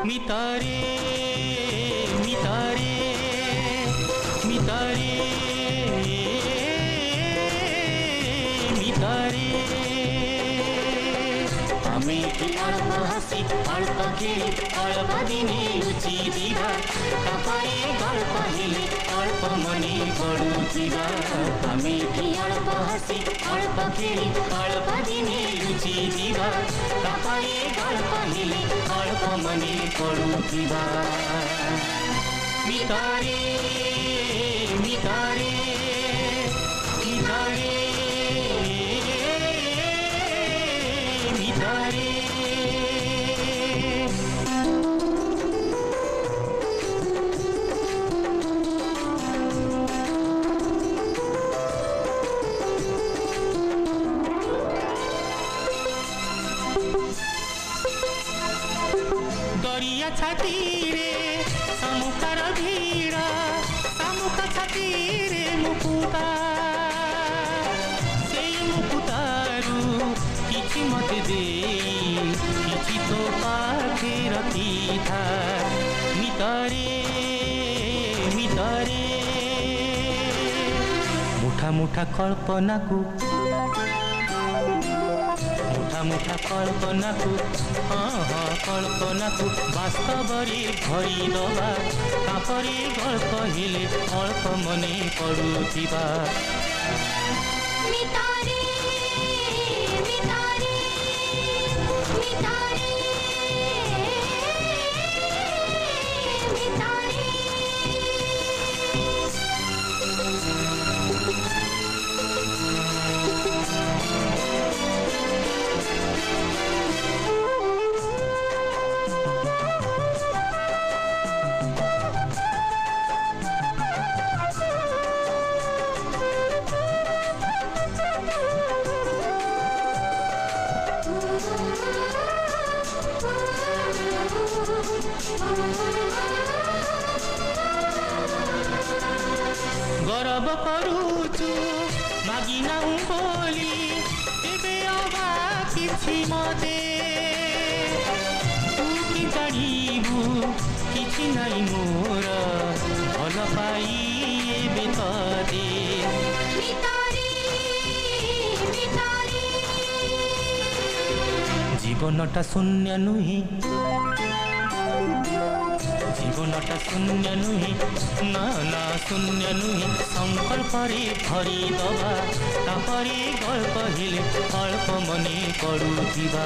मितारे मितारे मितारे मितारे आमी अल्प हसी अल्प खेली अल्प दिने रुचि दिवा तापरे गल्प हेले अल्प मने पडुथिबा आमी अल्प हसी अल्प खेली अल्प दिने रुचि दिवा तापरे गल्प हेले अल्प मने पडुथिबा मितारे मितारे मितारे मितारे दरिया छाती रे समुखर भीड़ समुख छाती रे मुकुता से मुकुतारू किछि मत दे किछि तो पाखे रखी था मितारे मितारे मुठा मुठा कल्पना को मुठा कल्पना को हाँ हाँ कल्पना को वास्तव भरी दबा तापरे गल्प हेले अल्प मने पडुथिबा मितारे मितारे मितारे गौरव करूचु मागिना बोली तेबे अबा किछि मते तू कि जानिबु किछि नाइ मोर भल पाई एबे तदे मितारे मितारे जीवनटा शून्य नुहि जीवनटा शून्य नुहि ना ना शून्य नुहि संकल्प भरी दबा तापरे गल्प हेले अल्प मने पडुथिबा।